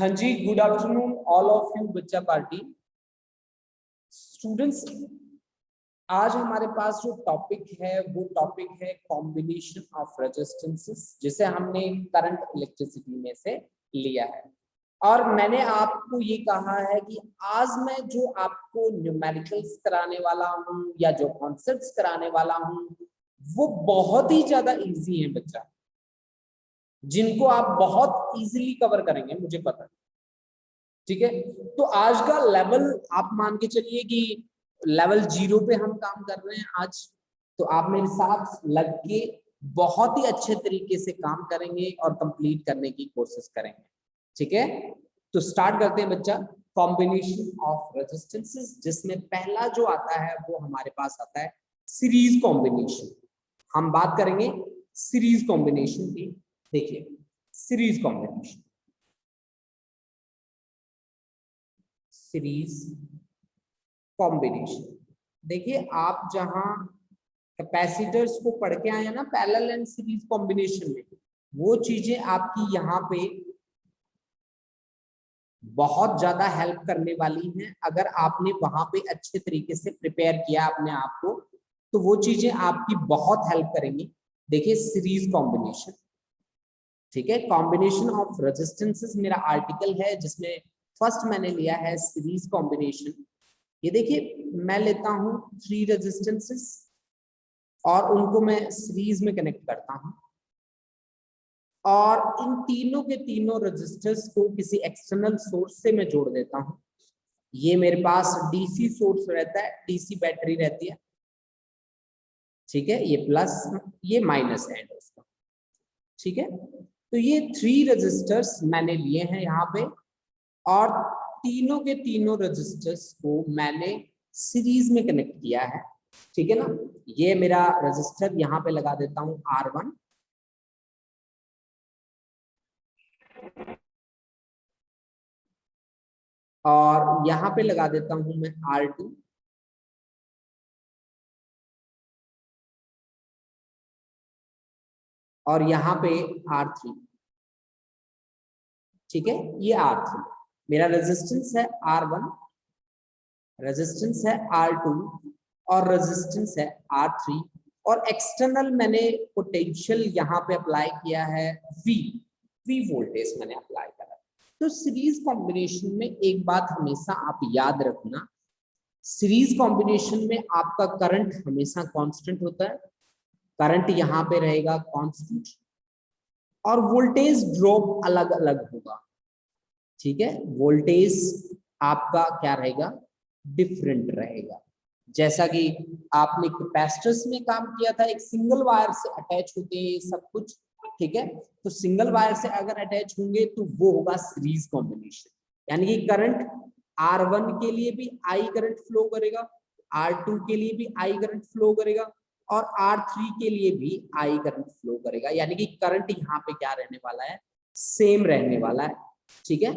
हाँ जी, good afternoon all of you बच्चा पार्टी स्टूडेंट्स। आज हमारे पास जो टॉपिक है वो टॉपिक है कॉम्बिनेशन ऑफ रेजिस्टेंसेस, जिसे हमने करंट इलेक्ट्रिसिटी में से लिया है। और मैंने आपको ये कहा है कि आज मैं जो आपको न्यूमेरिकल्स कराने वाला हूँ या जो कॉन्सेप्ट्स कराने वाला हूँ वो बहुत ही ज्यादा इजी है बच्चा, जिनको आप बहुत इजीली कवर करेंगे, मुझे पता है। ठीक है, तो आज का लेवल आप मान के चलिए कि लेवल 0 पे हम काम कर रहे हैं आज। तो आप मेरे साथ लग के बहुत ही अच्छे तरीके से काम करेंगे और कंप्लीट करने की कोशिश करेंगे। ठीक है, तो स्टार्ट करते हैं बच्चा। कॉम्बिनेशन ऑफ रेजिस्टेंसेस, जिसमें पहला जो आता है वो हमारे पास आता है सीरीज कॉम्बिनेशन। हम बात करेंगे सीरीज कॉम्बिनेशन की। देखिए, सीरीज कॉम्बिनेशन, सीरीज कॉम्बिनेशन। देखिए, आप जहां कैपेसिटर्स को पढ़ के आए हैं ना पैरेलल एंड सीरीज कॉम्बिनेशन में, वो चीजें आपकी यहाँ पे बहुत ज्यादा हेल्प करने वाली हैं। अगर आपने वहां पे अच्छे तरीके से प्रिपेयर किया अपने आप को, तो वो चीजें आपकी बहुत हेल्प करेंगी। देखिए, सीरीज कॉम्बिनेशन, ठीक है, कॉम्बिनेशन ऑफ रेजिस्टेंसेस मेरा आर्टिकल है, जिसमें फर्स्ट मैंने लिया है सीरीज कॉम्बिनेशन। ये देखिए, मैं लेता हूं 3 रेजिस्टेंसेस और उनको मैं सीरीज में कनेक्ट करता हूं, और इन तीनों के तीनों रेजिस्टर्स को किसी एक्सटर्नल सोर्स से मैं जोड़ देता हूं। ये मेरे पास डीसी सोर्स रहता है, डीसी बैटरी रहती है। ठीक है, ये प्लस ये माइनस एंड उसका। ठीक है, तो ये 3 रेजिस्टर्स मैंने लिए हैं यहाँ पे, और तीनों के तीनों रेजिस्टर्स को मैंने सीरीज में कनेक्ट किया है। ठीक है ना, ये मेरा रेजिस्टर यहाँ पे लगा देता हूँ R1, और यहाँ पे लगा देता हूं मैं R2, और यहाँ पे R3। ठीक है, ये R3 मेरा रेजिस्टेंस है, R1 रेजिस्टेंस है, R2 और रेजिस्टेंस है R3, और एक्सटर्नल मैंने पोटेंशियल यहाँ पे अप्लाई किया है V वोल्टेज मैंने अप्लाई करा। तो सीरीज कॉम्बिनेशन में एक बात हमेशा आप याद रखना, सीरीज कॉम्बिनेशन में आपका करंट हमेशा कांस्टेंट होता है, करंट यहाँ पे रहेगा कांस्टेंट, और वोल्टेज ड्रॉप अलग अलग होगा। ठीक है, वोल्टेज आपका क्या रहेगा, डिफरेंट रहेगा। जैसा कि आपने कैपेसिटर्स में काम किया था, एक सिंगल वायर से अटैच होते हैं सब कुछ। ठीक है, तो सिंगल वायर से अगर अटैच होंगे तो वो होगा सीरीज कॉम्बिनेशन, यानी कि करंट R1 के लिए भी आई करंट फ्लो करेगा, R2 के लिए भी आई करंट फ्लो करेगा, और R3 के लिए भी आई करंट फ्लो करेगा। यानी कि करंट यहाँ पे क्या रहने वाला है, सेम रहने वाला है। ठीक है,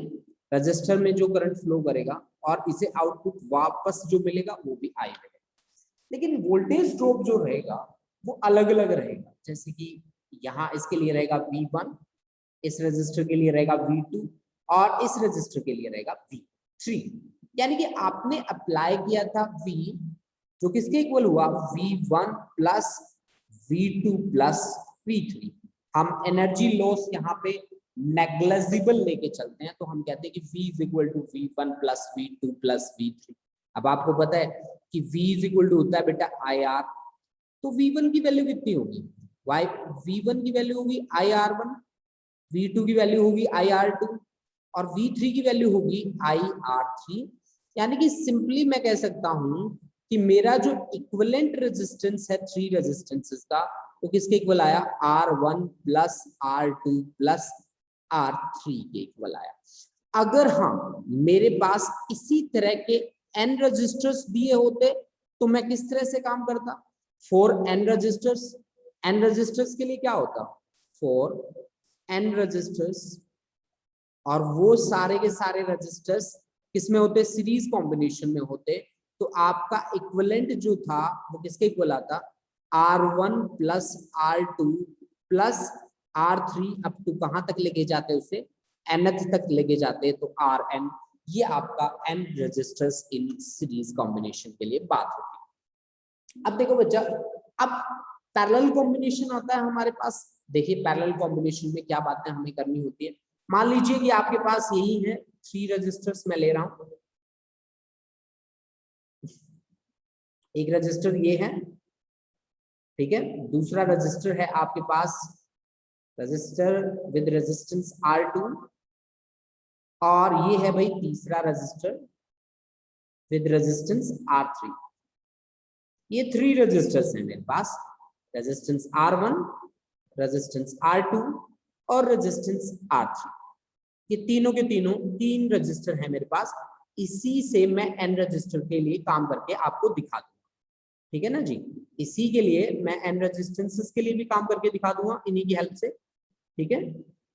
रजिस्टर में जो करंट फ्लो करेगा और इसे आउटपुट वापस जो मिलेगा वो भी आई मिलेगा, लेकिन वोल्टेज ड्रॉप जो रहेगा वो अलग अलग रहेगा। जैसे कि यहाँ इसके लिए रहेगा V1, इस रजिस्टर के लिए रहेगा V2, और इस रजिस्टर के लिए रहेगा V3। यानी कि आपने अप्लाई किया था V, जो किसके इक्वल हुआ, V1 plus V2 plus V3। हम एनर्जी लॉस यहाँ पे नेग्लिजिबल लेके चलते हैं, तो हम कहते हैं कि V is equal to V1 plus V2 plus V3। अब आपको पता है कि V इज इक्वल टू होता है बेटा IR, तो V1 की वैल्यू कितनी होगी, V1 की वैल्यू होगी IR1, V2 की वैल्यू होगी IR2, और V3 की वैल्यू होगी IR3। यानी कि सिंपली मैं कह सकता हूं कि मेरा जो इक्विवेलेंट रेजिस्टेंस है 3 रेजिस्टेंसेस का, वो किसके इक्वल आया, R1 plus R2 plus R3 के इक्वल आया। अगर हाँ मेरे पास इसी तरह के n रजिस्टर्स दिए होते तो मैं किस तरह से काम करता, 4n रजिस्टर्स, n रजिस्टर्स के लिए क्या होता, 4n रजिस्टर्स, और वो सारे के सारे रजिस्टर्स किसमें होते, सीरीज कॉम्बिनेशन में होते। तो आपका इक्विवेलेंट जो था वो किसके इक्वल आता, R1 plus R2 plus R3 up to कहां तक लेके जाते उसे, nth तक लेके जाते हैं तो Rn, ये आपका n registers in series combination के लिए बात होती है। अब देखो बच्चा, अब पैरेलल कॉम्बिनेशन आता है हमारे पास। देखिए पैरेलल कॉम्बिनेशन में क्या बातें हमें करनी होती है। मान लीजिए कि आपके पास यही है 3 रजिस्टर्स मैं ले रहा हूं, एक रजिस्टर ये है, ठीक है, दूसरा रजिस्टर है आपके पास रजिस्टर विद रेजिस्टेंस R2, और ये है भाई तीसरा रजिस्टर विद रेजिस्टेंस R3। ये 3 रजिस्टर्स हैं मेरे पास, रेजिस्टेंस R1, रेजिस्टेंस R2 और रेजिस्टेंस R3। ये तीनों के तीनों 3 रजिस्टर है मेरे पास। इसी से मैं n रजिस्टर के लिए काम करके आपको दिखा दूंगा, ठीक है ना जी। इसी के लिए मैं n रेजिस्टेंसेस के लिए भी काम करके दिखा दूंगा इन्हीं की हेल्प से, ठीक है।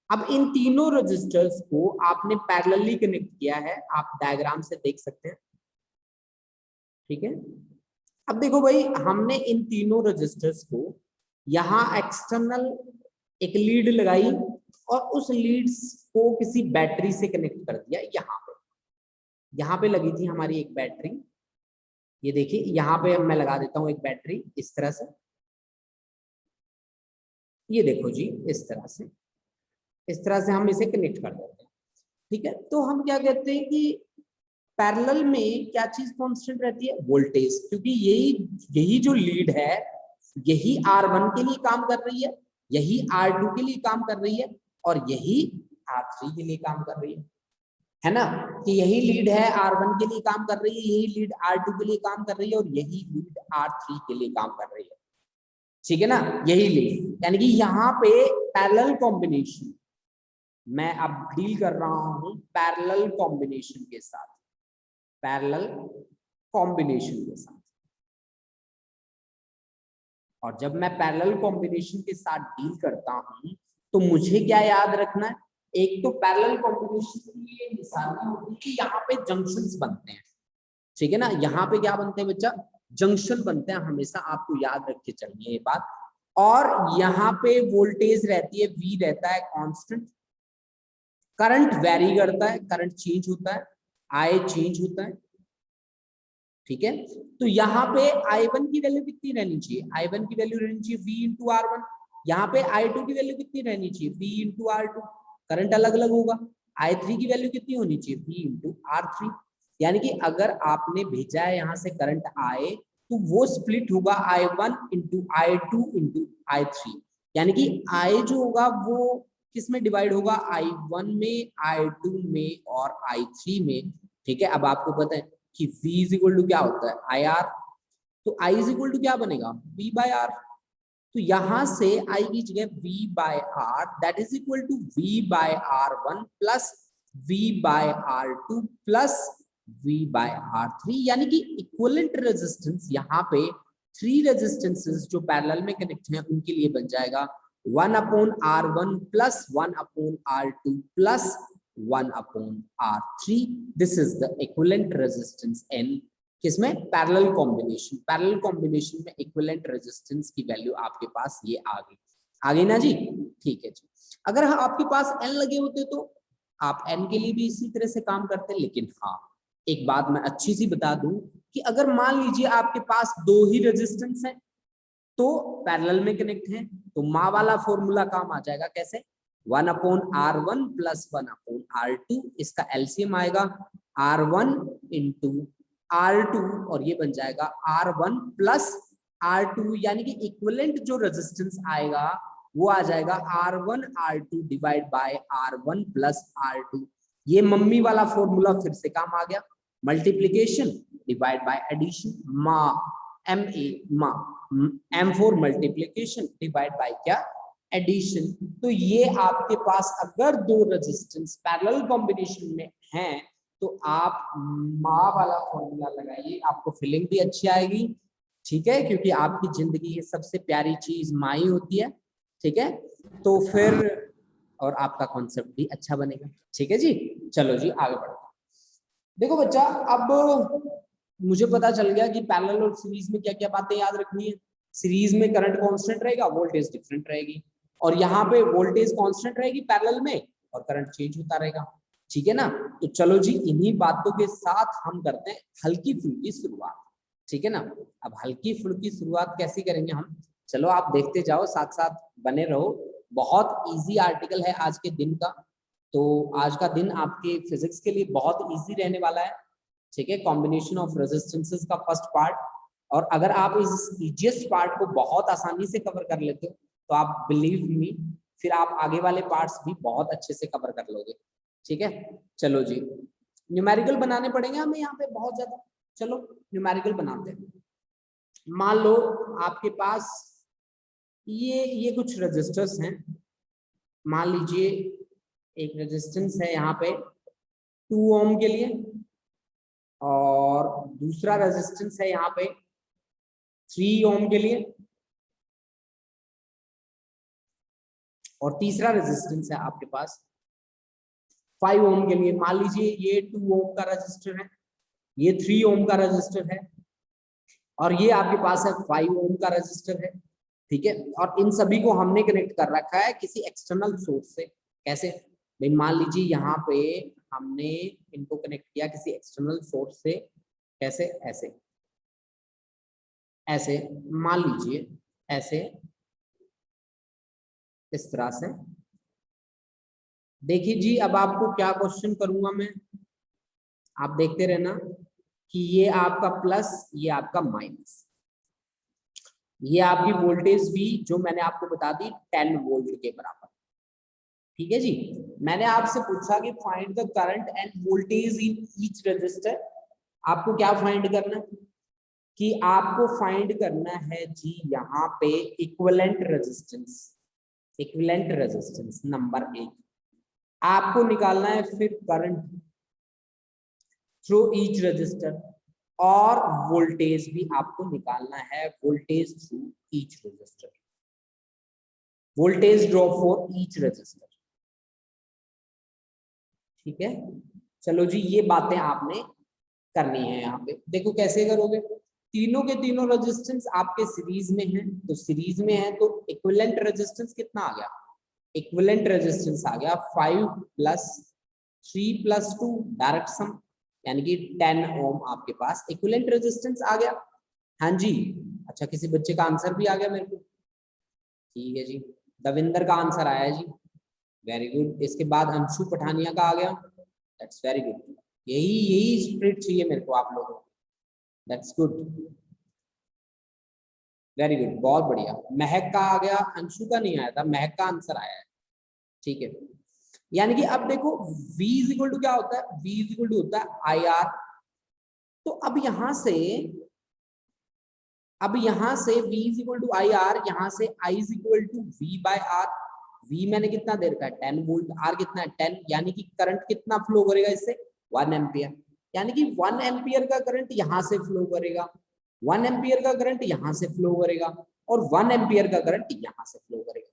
अब इन तीनों रजिस्टर्स को आपने पैरेलली कनेक्ट किया है, आप डायग्राम से देख सकते हैं, ठीक है। अब देखो भाई, हमने इन तीनों रजिस्टर्स को यहाँ एक्सटर्नल एक लीड लगाई और उस लीड्स को किसी बैटरी से कनेक्ट कर दिया। यहाँ पे लगी थी हमारी एक बैटरी, ये देखिए यहाँ पे मैं लगा देता हूँ एक बैटरी इस तरह से, ये देखो जी इस तरह से हम इसे कनेक्ट कर देते हैं, ठीक है। तो हम क्या कहते हैं कि पैरेलल में क्या चीज कांस्टेंट रहती है, वोल्टेज, क्योंकि यही जो लीड है यही R1 के लिए काम कर रही है, यही R2 के लिए काम कर रही है और यही R3 के लिए काम कर रही है ना। कि यही लीड है R1 के लिए काम कर रही है, यही लीड R2 के लिए काम कर रही है और यही लीड R3 के लिए काम कर रही है, ठीक है ना। यही लीड, यानी कि यहाँ पे पैरेलल कॉम्बिनेशन मैं अब डील कर रहा हूं पैरेलल कॉम्बिनेशन के साथ, पैरेलल कॉम्बिनेशन के साथ। और जब मैं पैरेलल कॉम्बिनेशन के साथ डील करता हूं तो मुझे क्या याद रखना है, एक तो पैरेलल कॉम्बिनेशन की ये निशानी होती है कि यहाँ पे जंक्शंस बनते हैं, ठीक है ना। यहाँ पे क्या बनते हैं बच्चा, जंक्शन बनते हैं, हमेशा आपको याद रख के चलिए ये बात। और यहाँ पे वोल्टेज रहती है, V रहता है कांस्टेंट, करंट वेरी करता है, करंट चेंज होता है, I चेंज होता है, ठीक है। तो यहाँ पे I1 की वैल्यू कितनी रहनी चाहिए, I1 की वैल्यू रहनी चाहिए V इंटू R1। यहाँ पे I2 की वैल्यू कितनी रहनी चाहिए, V इंटू R2। करंट अलग अलग होगा। I3 की वैल्यू कितनी होनी चाहिए, V इंटू R3। यानी कि अगर आपने भेजा है यहाँ से करंट I, तो वो स्प्लिट होगा I1 into I2 into I3। यानी कि I जो होगा वो किस में डिवाइड होगा, I1 में, I2 में और I3 में, ठीक है। अब आपको पता है कि V इज इक्वल टू क्या होता है, IR, तो I इज इक्वल टू क्या बनेगा, V बाय R। तो यहां से I की जगह V by R, that is equal to V by R1 plus V by R2 plus V by R3। यानी कि इक्विवेलेंट रेजिस्टेंस यहाँ पे 3 रेजिस्टेंसेस जो पैरेलल में कनेक्ट हैं उनके लिए बन जाएगा 1/R1 plus 1/R2 plus 1/R3। This is the equivalent resistance N, किसमें, पैरेलल कॉम्बिनेशन। पैरेलल कॉम्बिनेशन में इक्विवेलेंट रेजिस्टेंस की वैल्यू आपके पास ये आ गई ना जी, ठीक है जी। अगर आपके पास N लगे होते तो आप N के लिए भी इसी तरह से काम करते, लेकिन हाँ एक बात मैं अच्छी सी बता दूं कि अगर मान लीजिए आपके पास 2 ही रेजिस्टेंस हैं तो पैरेलल में कनेक्ट हैं, तो माँ वाला फॉर्मूला काम आ जाएगा, कैसे, 1/R1 प्लस 1/R2, इसका एलसीएम आएगा R1 इंटू R2 और ये बन जाएगा R1 प्लस R2। यानी कि इक्विवेलेंट जो रेजिस्टेंस आएगा वो आ जाएगा R1 R2 divide by R1 plus R2। ये मम्मी वाला फॉर्मूला फिर से काम आ गया, मल्टीप्लीकेशन डिवाइड बाय एडिशन, माँ M for multiplication divide bye क्या, एडिशन। तो ये आपके पास अगर 2 रेजिस्टेंस पैरेलल कॉम्बिनेशन में हैं तो आप माँ वाला फॉर्मूला लगाइए, आपको फीलिंग भी अच्छी आएगी, ठीक है, क्योंकि आपकी जिंदगी की सबसे प्यारी चीज माँ ही होती है, ठीक है। तो फिर और आपका कॉन्सेप्ट भी अच्छा बनेगा, ठीक है जी। चलो जी आगे बढ़ते हैं। देखो बच्चा, अब मुझे पता चल गया कि पैरेलल और सीरीज में क्या क्या बातें याद रखनी है। सीरीज में करंट कांस्टेंट रहेगा, वोल्टेज डिफरेंट रहेगी, और यहाँ पे वोल्टेज कांस्टेंट रहेगी पैरेलल में, और करंट चेंज होता रहेगा, ठीक है ना। तो चलो जी, इन्हीं बातों के साथ हम करते हैं हल्की फुल्की शुरुआत, ठीक है ना। अब हल्की फुल्की शुरुआत कैसी करेंगे हम, चलो आप देखते जाओ, साथ साथ बने रहो। बहुत इजी आर्टिकल है आज के दिन का, तो आज का दिन आपके फिजिक्स के लिए बहुत इजी रहने वाला है, ठीक है। कॉम्बिनेशन ऑफ रेजिस्टेंसेस का फर्स्ट पार्ट, और अगर आप इस इजीएस्ट पार्ट को बहुत आसानी से कवर कर लेते हो तो आप बिलीव मी, फिर आप आगे वाले पार्ट्स भी बहुत अच्छे से कवर कर लोगे, ठीक है। चलो जी, न्यूमेरिकल बनाने पड़ेंगे हमें यहाँ पे बहुत ज्यादा, चलो न्यूमेरिकल बनाते हैं। मान लो आपके पास ये कुछ रजिस्टर्स हैं, मान लीजिए एक रेजिस्टेंस है यहाँ पे 2 ओम के लिए, और दूसरा रेजिस्टेंस है यहाँ पे 3 ओम के लिए, और तीसरा रेजिस्टेंस है आपके पास 5 ओम के लिए। मान लीजिए ये 2 ओम का रजिस्टर है, ये 3 ओम का रजिस्टर है, और ये आपके पास है 5 ओम का रजिस्टर है, ठीक है। और इन सभी को हमने कनेक्ट कर रखा है किसी एक्सटर्नल सोर्स से। कैसे भाई, मान लीजिए यहाँ पे हमने इनको कनेक्ट किया किसी एक्सटर्नल सोर्स से, कैसे, ऐसे ऐसे, मान लीजिए ऐसे, इस तरह से। देखिए जी, अब आपको क्या क्वेश्चन करूंगा मैं, आप देखते रहना कि ये आपका प्लस, ये आपका माइनस, ये आपकी वोल्टेज भी जो मैंने आपको बता दी 10 वोल्ट के बराबर, ठीक है जी। मैंने आपसे पूछा कि find the current end voltage in each resistor. आपको क्या फाइंड करना है, कि आपको फाइंड करना है जी यहाँ पे equivalent resistance, equivalent resistance number 1। आपको निकालना है फिर करंट थ्रू ईच रजिस्टर, और वोल्टेज भी आपको निकालना है, voltage through each resistor, voltage drop for each resistor, ठीक है। चलो जी, ये बातें आपने करनी है। यहाँ पे देखो कैसे करोगे, तीनों के तीनों रेजिस्टेंस आपके सीरीज में हैं, तो सीरीज में है तो इक्विवेलेंट रेजिस्टेंस कितना आ गया, इक्विवेलेंट रेजिस्टेंस आ गया 5 प्लस 3 प्लस 2 डायरेक्ट सम, यानी कि 10 ओम आपके पास इक्विवेलेंट रेजिस्टेंस आ गया। हाँ जी, अच्छा किसी बच्चे का आंसर भी आ गया मेरे को, ठीक है जी, दविंदर का आंसर आया जी, वेरी गुड। इसके बाद अंशु पठानिया का आ गया, दैट्स वेरी गुड। यही यही स्पिरिट चाहिए मेरे को आप लोगों को, दैट्स गुड, वेरी गुड, बहुत बढ़िया। महक का आ गया, अंशु का नहीं आया था, महक का आंसर आया है, ठीक है। यानी कि अब देखो V इज इक्वल टू क्या होता है, V इज इक्वल टू होता है IR। तो अब यहां से V is equal to I R, यहाँ से I is equal to V by R। V मैंने कितना दे रखा है 10 वोल्ट, R कितना है 10, यानी कि करंट कितना फ्लो करेगा इससे 1 एम्पियर, यानी कि 1 एम्पियर का करंट यहाँ से फ्लो करेगा, 1 एम्पियर का करंट यहाँ से फ्लो करेगा, और 1 एम्पियर का करंट यहाँ से फ्लो करेगा।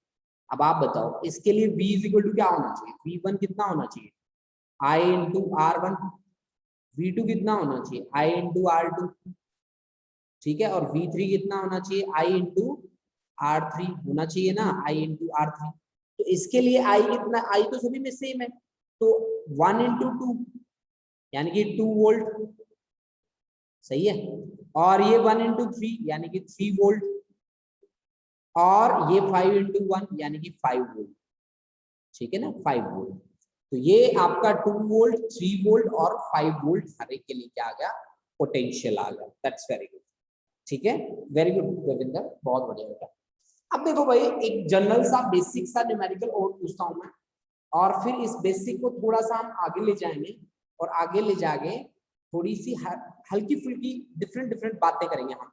अब आप बताओ इसके लिए V इज इक्वल टू क्या होना चाहिए, V1 कितना होना चाहिए I इंटू R1, V2 कितना होना चाहिए I इंटू R2, ठीक है, और V3 कितना होना चाहिए I इंटू R3 होना चाहिए ना, I इंटू R3। तो इसके लिए I कितना, I तो सभी में सेम है, तो 1 इंटू 2 यानी कि 2 वोल्ट, सही है, और ये 1 इंटू 3 यानी कि 3 वोल्ट, और ये 5 इंटू 1 यानी कि 5 वोल्ट, ठीक है ना, 5 वोल्ट। तो ये आपका 2 वोल्ट, 3 वोल्ट और 5 वोल्ट हर एक के लिए क्या आ गया, पोटेंशियल आ गया, दैट्स वेरी गुड, ठीक है, वेरी गुड रविंदर, बहुत बढ़िया बेटा। अब देखो भाई, एक जनरल सा बेसिक सा न्यूमेरिकल और पूछता हूं मैं, और फिर इस बेसिक को थोड़ा सा हम आगे ले जाएंगे, और आगे ले जाके थोड़ी सी हल्की फुल्की डिफरेंट डिफरेंट बातें करेंगे हम।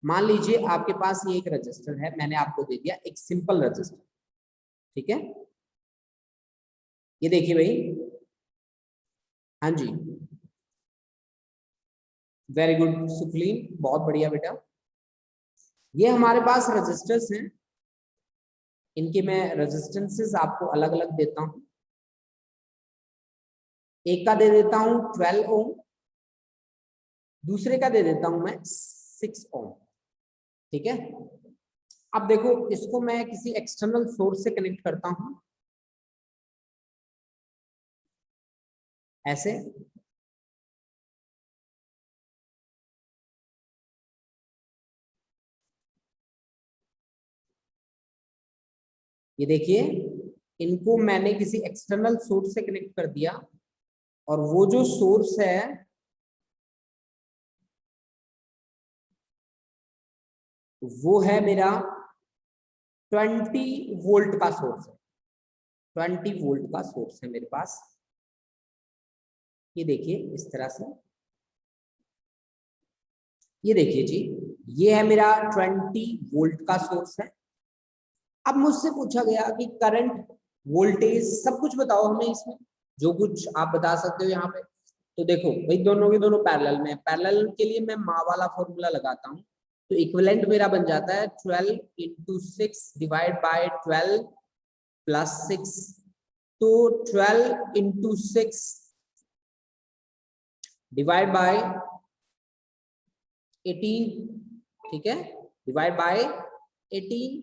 मान लीजिए आपके पास ये एक रजिस्टर है, मैंने आपको दे दिया एक सिंपल रजिस्टर, ठीक है, ये देखिए भाई, हाँ जी, वेरी गुड सुखलीन, बहुत बढ़िया बेटा। ये हमारे पास रजिस्टर्स हैं, इनके मैं रेजिस्टेंसेस आपको अलग अलग देता हूं। एक का दे देता हूं 12 ओम, दूसरे का दे देता हूं मैं 6 ओम, ठीक है। अब देखो इसको मैं किसी एक्सटर्नल सोर्स से कनेक्ट करता हूं, ऐसे। ये देखिए, इनको मैंने किसी एक्सटर्नल सोर्स से कनेक्ट कर दिया और वो जो सोर्स है वो है मेरा 20 वोल्ट का सोर्स है, 20 वोल्ट का सोर्स है मेरे पास। ये देखिए इस तरह से, ये देखिए जी, ये है मेरा 20 वोल्ट का सोर्स है। अब मुझसे पूछा गया कि करंट, वोल्टेज, सब कुछ बताओ हमें, इसमें जो कुछ आप बता सकते हो यहाँ पे। तो देखो भाई, दोनों के दोनों पैरेलल में, पैरेलल के लिए मैं माँ वाला फॉर्मूला लगाता हूँ, तो इक्विवेलेंट मेरा बन जाता है 12 × 6 डिवाइड बाय 12 प्लस 6। तो 12 × 6 डिवाइड बाय 18, ठीक है, डिवाइड बाय 18,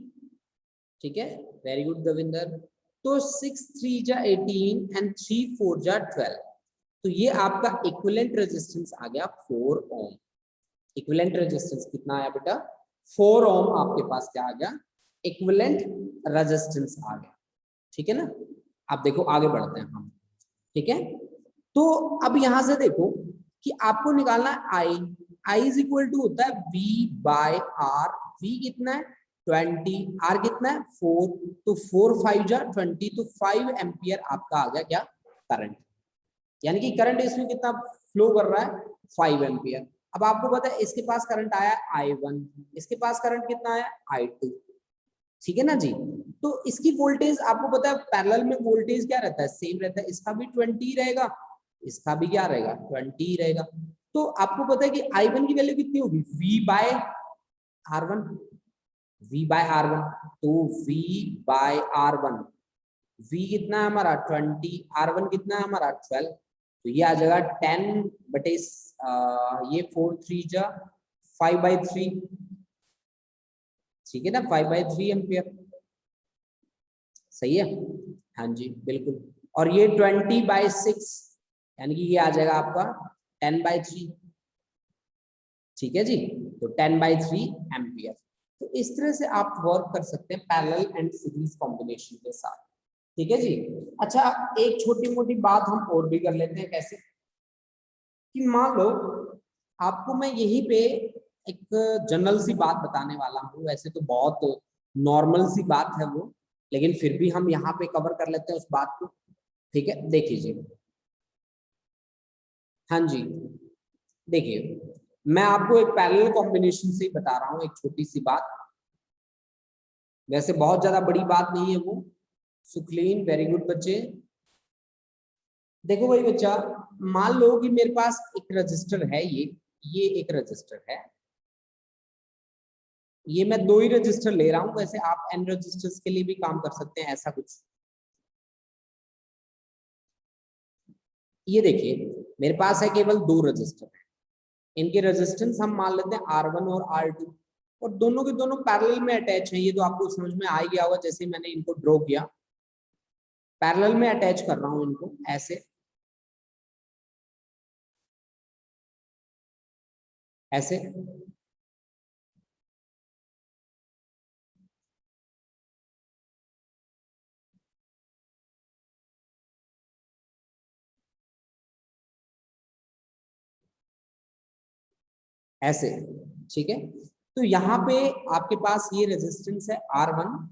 ठीक है, वेरी गुड दविंदर। तो 6 3 जा 18 एंड 3 4 जा 12, तो ये आपका इक्विवेलेंट रेजिस्टेंस आ गया 4 ओम। इक्विवेलेंट रेजिस्टेंस कितना आया बेटा? 4 ओम आपके पास क्या आ गया? इक्विवेलेंट रेजिस्टेंस आ गया, ठीक है ना। आप देखो आगे बढ़ते हैं हम, ठीक है। तो अब यहां से देखो कि आपको निकालना है आई इज इक्वल टू होता है V बाय R। V कितना है? 20, R कितना है? 4, तो 4 5 जा 20, तो 5 एम्पियर आपका आ गया क्या? करंट। यानी कि करंट इसमें कितना फ्लो कर रहा है? 5 एम्पियर। अब आपको पता है इसके पास करंट आया I1, इसके पास करंट कितना आया? I2, ठीक है ना जी। तो इसकी वोल्टेज आपको पता है पैरेलल में वोल्टेज क्या रहता है? सेम रहता है, इसका भी 20 रहेगा, इसका भी क्या रहेगा? 20 रहेगा। तो आपको पता है कि I1 की वैल्यू कितनी होगी? V by R1, V by R1, तो V बाय R1, V कितना है हमारा? 20, R1 कितना है हमारा? 12, तो ये आ जाएगा 10 बटे ये 4 3 जा 5/3, ठीक है ना, 5/3 एम्पियर, सही है। हाँ जी बिल्कुल। और ये 20/6, यानी कि ये आ जाएगा आपका 10/3, ठीक है जी, तो 10/3 एम्पियर। तो इस तरह से आप वर्क कर सकते हैं पैरेलल एंड सीरीज कॉम्बिनेशन के साथ, ठीक है जी। अच्छा, एक छोटी मोटी बात हम और भी कर लेते हैं। कैसे? कि मान लो आपको मैं यहीं पे एक जनरल सी बात बताने वाला हूँ, वैसे तो बहुत नॉर्मल सी बात है वो, लेकिन फिर भी हम यहाँ पे कवर कर लेते हैं उस बात को, ठीक है। देख लीजिए, हाँ जी, देखिए मैं आपको एक पैरेलल कॉम्बिनेशन से ही बता रहा हूँ एक छोटी सी बात, वैसे बहुत ज्यादा बड़ी बात नहीं है वो। सुखलीन, वेरी गुड बच्चे। देखो भाई बच्चा, मान लो कि मेरे पास एक रजिस्टर है, ये एक रजिस्टर है, ये मैं 2 ही रजिस्टर ले रहा हूं, वैसे आप n रजिस्टर्स के लिए भी काम कर सकते हैं, ऐसा कुछ। ये देखिए मेरे पास है केवल 2 रजिस्टर है, इनके रेजिस्टेंस हम मान लेते हैं R1 और R2, और दोनों के दोनों पैरेलल में अटैच हैं। ये तो आपको समझ में आ गया होगा, जैसे मैंने इनको ड्रॉ किया, पैरेलल में अटैच कर रहा हूं इनको ऐसे, ऐसे, ऐसे, ठीक है। तो यहाँ पे आपके पास ये रेजिस्टेंस है R1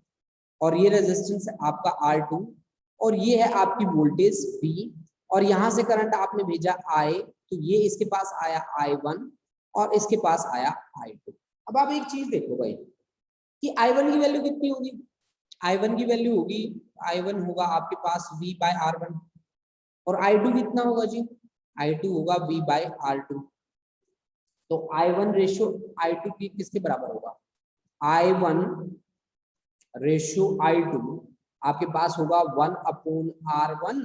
और ये रेजिस्टेंस है आपका R2, और ये है आपकी वोल्टेज V, और यहाँ से करंट आपने भेजा I, तो ये इसके पास आया I1 और इसके पास आया I2। अब आप एक चीज देखो भाई कि I1 की वैल्यू कितनी होगी? I1 की वैल्यू होगी, I1 होगा आपके पास V बाय R1, और I2 कितना होगा जी? I2 होगा V बाय R2। तो I1 रेशियो I2 की किसके बराबर होगा? I1 रेशियो I2 आपके पास होगा 1/R1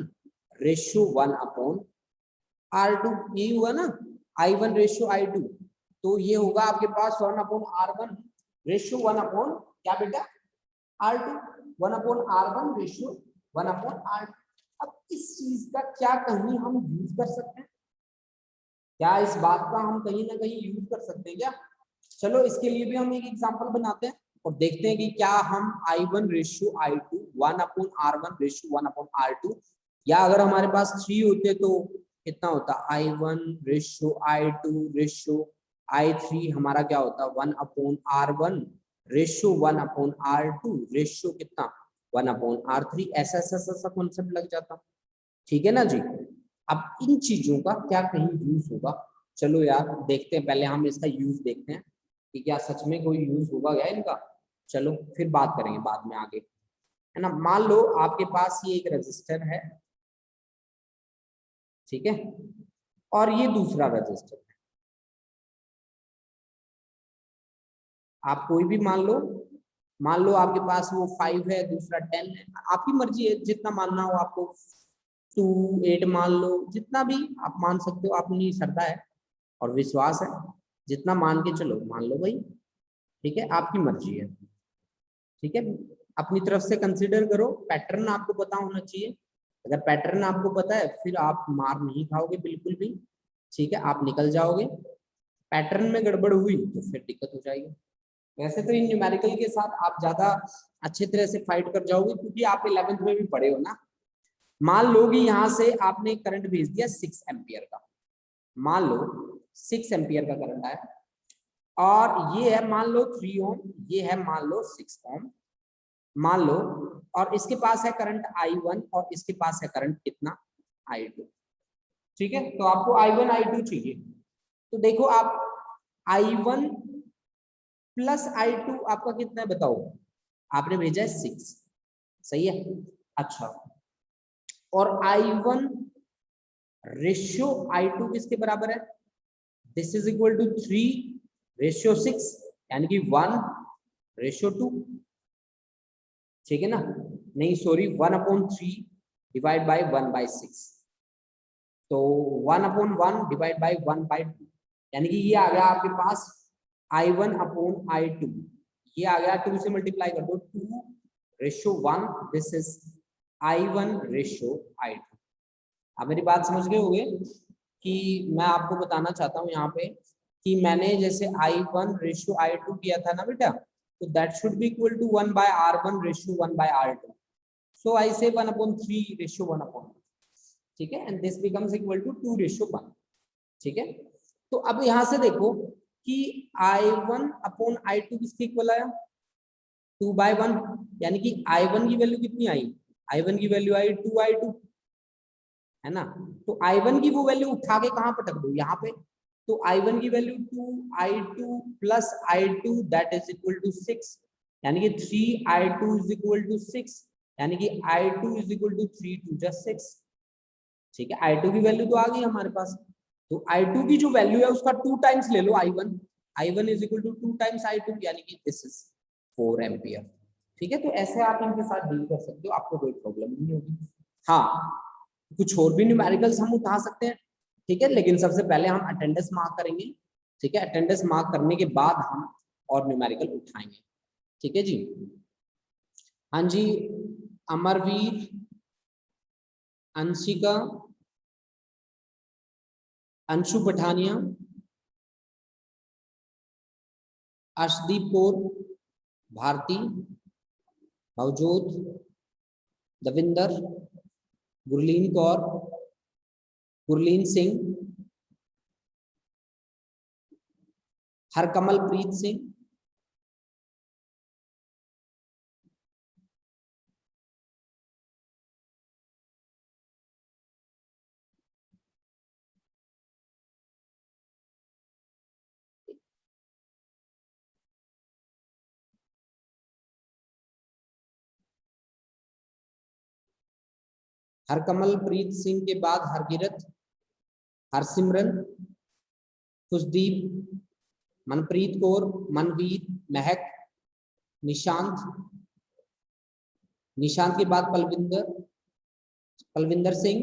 रेशियो 1/R2, यही हुआ ना, I1 रेशियो I2, तो ये होगा आपके पास 1/R1 रेशियो 1 क्या बेटा? R2, 1/R1 ratio 1/R2। अब इस चीज का क्या कहीं हम यूज कर सकते हैं? क्या इस बात का हम कहीं ना कहीं यूज कर सकते हैं क्या? चलो इसके लिए भी हम एक एग्जांपल बनाते हैं और देखते हैं कि क्या हम I1 ratio I2 1/R1 ratio 1/R2, या अगर हमारे पास 3 होते तो कितना होता? I1 ratio I2 ratio I3 हमारा क्या होता? 1/R1 रेशियो 1/R2 रेशियो कितना? 1/R3। ऐसा ऐसा ऐसा कॉन्सेप्ट लग जाता। ठीक है ना जी। अब इन चीजों का क्या कहीं यूज होगा? चलो यार देखते हैं, पहले हम इसका यूज देखते हैं कि क्या सच में कोई यूज होगा क्या इनका। चलो फिर बात करेंगे बाद में आगे, है ना। मान लो आपके पास ये एक रजिस्टर है, ठीक है, और ये दूसरा रजिस्टर है। आप कोई भी मान लो आपके पास वो 5 है, दूसरा 10 है, आपकी मर्जी है जितना मानना हो आपको। 2 8 मान लो, जितना भी आप मान सकते हो, अपनी श्रद्धा है और विश्वास है, जितना मान के चलो मान लो भाई। ठीक है, आपकी मर्जी है। ठीक है, अपनी तरफ से कंसीडर करो, पैटर्न आपको पता होना चाहिए। अगर पैटर्न आपको पता है फिर आप मार नहीं खाओगे बिल्कुल भी। ठीक है, आप निकल जाओगे। पैटर्न में गड़बड़ हुई तो फिर दिक्कत हो जाएगी। वैसे तो इन न्यूमेरिकल के साथ आप ज्यादा अच्छे तरह से फाइट कर जाओगे, क्योंकि आप 11th में भी पढ़े हो ना। मान लो कि यहाँ से आपने करंट भेज दिया 6 एम्पियर का, मान लो 6 एम्पियर का करंट आया, और ये है मान लो 3 ओम, ये है मान लो 6 ओम, मान लो, और इसके पास है करंट I1 और इसके पास है करंट कितना? I2। ठीक है, तो आपको I1 I2 चाहिए, तो देखो आप I1 प्लस I2 आपका कितना है बताओ? आपने भेजा है 6, सही है। अच्छा, और I1 रेशियो I2 किसके बराबर है? This is equal to 3 ratio 6, यानी कि 1 रेशियो 2। ठीक है ना, नहीं सॉरी 1/3 डिवाइड बाय 1/6, तो 1/1 डिवाइड बाय 1/2, यानी कि ये आ गया आपके पास I1/I2। ये आ गया 2 से मल्टीप्लाई कर दो, 2 ratio 1, this is I1 ratio I2। आप मेरी बात समझ गए होंगे कि मैं आपको बताना चाहता हूँ यहाँ पे कि मैंने जैसे I1 रेशियो I2 किया था ना बेटा, तो that should be equal to 1/R1 ratio 1/R2। So I say 1/3 ratio 1/, ठीक है, and this becomes equal to 2 ratio 1। ठीक है, तो अब यहाँ से देखो कि I1/I2 किसके इक्वल आया? 2/1, यानी कि I1 की वैल्यू कितनी आई? I1 की वैल्यू आई 2I2, है ना। तो I1 की वो वैल्यू उठा के कहाँ पटक दो? यहाँ पे। तो I1 की value 2I2 plus I2 that is equal to 6, यानी कि 3I2 इज इक्वल टू 6, यानी कि I2 इज इक्वल टू 3 2 6। ठीक है, I2 की वैल्यू तो आ गई हमारे पास, तो I2 की जो वैल्यू है उसका 2 टाइम्स ले लो I1। I1 is equal to 2 times I2, यानी कि दिस इज 4 एम्पियर। ठीक है, तो ऐसे आप इनके साथ डील कर सकते हो, आपको कोई प्रॉब्लम नहीं होगी। हाँ, कुछ और भी न्यूमेरिकल्स हम उठा सकते हैं, ठीक है, लेकिन सबसे पहले हम अटेंडेंस मार्क करेंगे। ठीक है, अटेंडेंस मार्क करने के बाद हम और न्यूमेरिकल उठाएंगे। ठीक है जी। हाँ जी, अमरवीर, अंशिका, अंशु पठानिया, अर्शदीप कौर, भारती, भवजोत, दविंदर, गुरलीन कौर, गुरलीन सिंह, हरकमल प्रीत सिंह, हरकमल प्रीत सिंह के बाद हरकिरत, हरसिमरन, खुशदीप, मनप्रीत कौर, मनवीर, महक, निशांत, निशांत के बाद पलविंदर, पलविंदर सिंह,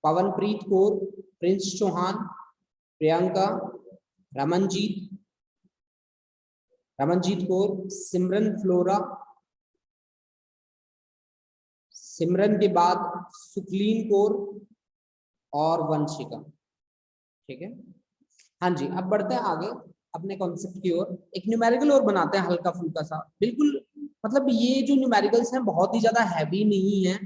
पवनप्रीत कौर, प्रिंस चौहान, प्रियंका, रमनजीत, रमनजीत कौर, सिमरन फ्लोरा, सिमरन के बाद सुकलीन कौर और वंशिका। ठीक है, हाँ जी। अब बढ़ते हैं आगे अपने कॉन्सेप्ट की ओर। एक न्यूमेरिकल और बनाते हैं हल्का फुल्का सा, बिल्कुल मतलब ये जो न्यूमेरिकल्स हैं बहुत ही ज्यादा हैवी नहीं है,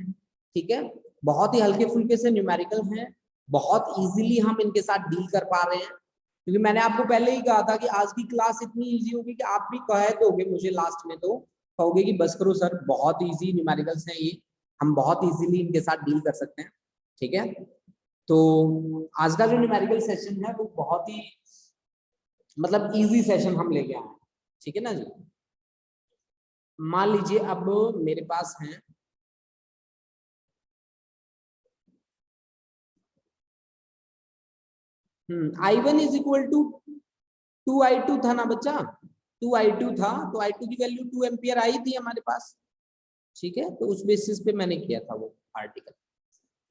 ठीक है, बहुत ही हल्के फुल्के से न्यूमेरिकल हैं, बहुत इजीली हम इनके साथ डील कर पा रहे हैं, क्योंकि मैंने आपको पहले ही कहा था कि आज की क्लास इतनी इजी होगी कि आप भी कह दोगे मुझे लास्ट में, तो कहोगे कि बस करो सर बहुत इजी न्यूमेरिकल्स हैं ये, हम बहुत इजीली इनके साथ डील कर सकते हैं। ठीक है, तो आज का जो न्यूमेरिकल सेशन है वो बहुत ही मतलब इजी सेशन हम लेके आए हैं। ठीक है ना जी। मान लीजिए अब मेरे पास है I1 is equal to 2I2 था ना बच्चा, 2I2 था, तो I2 की वैल्यू 2 एम्पियर आई थी हमारे पास। ठीक है, तो उस बेसिस पे मैंने किया था वो आर्टिकल।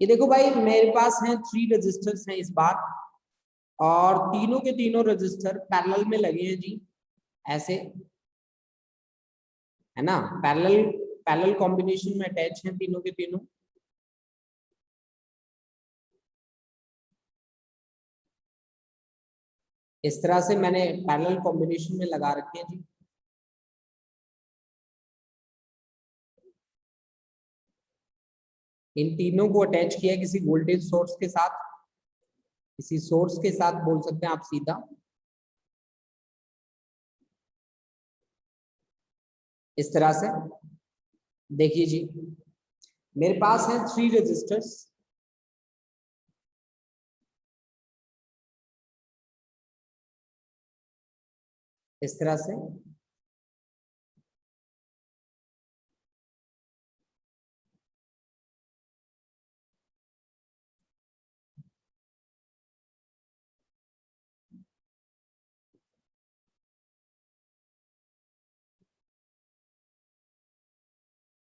ये देखो भाई मेरे पास हैं 3 रजिस्टर्स हैं इस बार, और तीनों के तीनों रजिस्टर पैरेलल में लगे हैं जी, ऐसे है ना, पैरेलल पैरेलल कॉम्बिनेशन में अटैच हैं तीनों के तीनों। इस तरह से मैंने पैरेलल कॉम्बिनेशन में लगा रखे हैं जी। इन तीनों को अटैच किया किसी वोल्टेज सोर्स के साथ, किसी सोर्स के साथ बोल सकते हैं आप सीधा। इस तरह से देखिए जी, मेरे पास है 3 रजिस्टर्स, इस तरह से।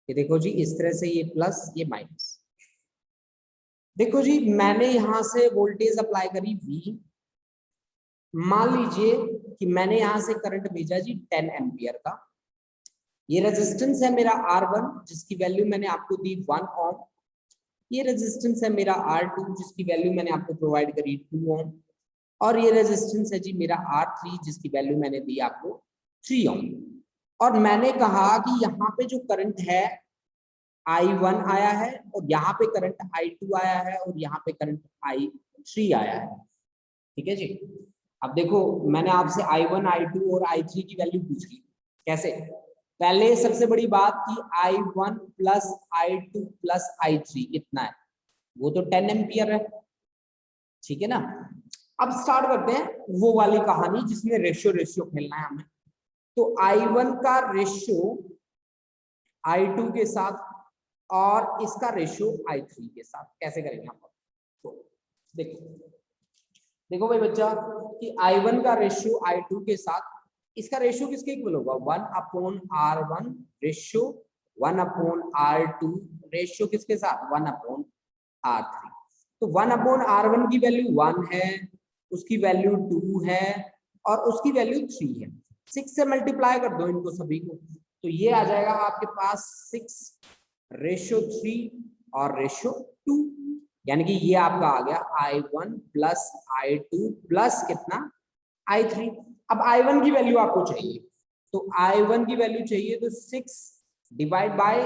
ये देखो जी इस तरह से, ये प्लस ये माइनस। देखो जी मैंने यहां से वोल्टेज अप्लाई करी V, मान लीजिए कि मैंने यहां से करंट भेजा जी 10 एम्पियर का। ये रेजिस्टेंस है मेरा R1 जिसकी वैल्यू मैंने आपको दी 1 ओम। ये रेजिस्टेंस है मेरा R2 जिसकी वैल्यू मैंने आपको प्रोवाइड करी 2 ओम। और ये रेजिस्टेंस है जी मेरा R3 जिसकी वैल्यू मैंने दी आपको 3 ओम। और मैंने कहा कि यहाँ पे जो करंट है I1 आया है, और यहाँ पे करंट I2 आया है, और यहाँ पे करंट I3 आया है। ठीक है जी। अब देखो मैंने आपसे I1, I2 और I3 की वैल्यू पूछ ली, कैसे? पहले सबसे बड़ी बात कि I1 plus I2 plus I3 कितना है, वो तो 10 एम्पियर है। ठीक है ना। अब स्टार्ट करते हैं वो वाली कहानी जिसमें रेशियो रेशियो खेलना है हमें। तो I1 का रेशियो I2 के साथ और इसका रेशियो I3 के साथ कैसे करेंगे हम? तो देखो देखो भाई बच्चा कि I1 का रेशियो I2 के साथ, इसका रेशियो किसके इक्वल होगा? 1/R1 रेशियो 1/R2 रेशियो किसके साथ? 1/R3। तो 1/R1 की वैल्यू 1 है, उसकी वैल्यू 2 है, और उसकी वैल्यू 3 है। 6 से मल्टीप्लाई कर दो इनको सभी को, तो ये आ जाएगा आपके पास 6/3 और रेशियो 2, यानी कि ये आपका आ गया I1 प्लस I2 प्लस कितना? I3। अब I1 की वैल्यू आपको चाहिए, तो I1 की वैल्यू चाहिए तो 6 डिवाइड बाय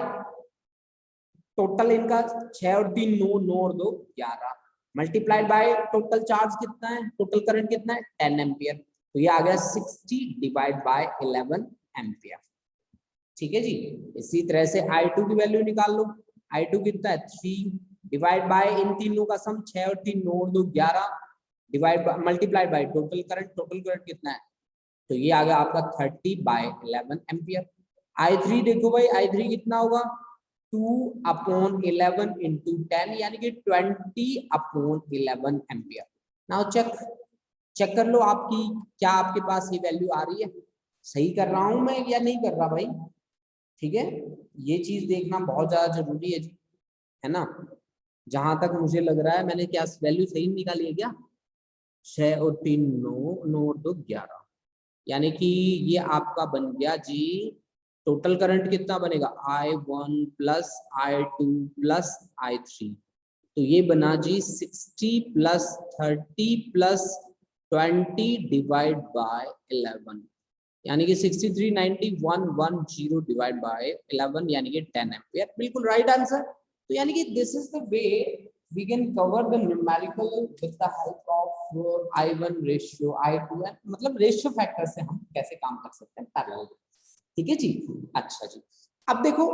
टोटल इनका 6 और 3 9, 9 और 2 11, मल्टीप्लाइड बाय टोटल चार्ज कितना है, टोटल करंट कितना है? 10 एम्पियर। तो ये आ गया 60 डिवाइड बाय 11 एम्पियर। ठीक है जी। इसी तरह से I2 की वैल्यू निकाल लो। I2 कितना है? 3 डिवाइड बाय इन तीनों का सम 6 और 3 9 और 2 11 divide multiplied by total current कितना है? तो ये आ गया आपका 30/11 एम्पियर। I3 देखो भाई I3 कितना होगा? 2/11 इंटू 10 यानी कि 20/11 एम्पियर। नाउ चेक कर लो आपकी क्या आपके पास ये वैल्यू आ रही है, सही कर रहा हूं मैं या नहीं कर रहा भाई? ठीक है, ये चीज देखना बहुत ज्यादा जरूरी है जी, है ना। जहां तक मुझे लग रहा है मैंने क्या वैल्यू सही निकाली है क्या? 6 और 3 9, 9 और 2 11, यानी कि ये आपका बन गया जी टोटल करंट कितना बनेगा, I1 plus I2 plus I3, तो ये बना जी 60 प्लस 30 प्लस 20 डिवाइड बाय 11, यानी कि 639110 डिवाइड बाय 11 यानी कि 10 एम्पियर, बिल्कुल राइट आंसर। तो यानी कि this is the way we can cover the numerical with the help of I1 ratio I2, मतलब रेशियो फैक्टर से हम कैसे काम कर सकते हैं पैरेलल, ठीक है जी। अच्छा जी, अब देखो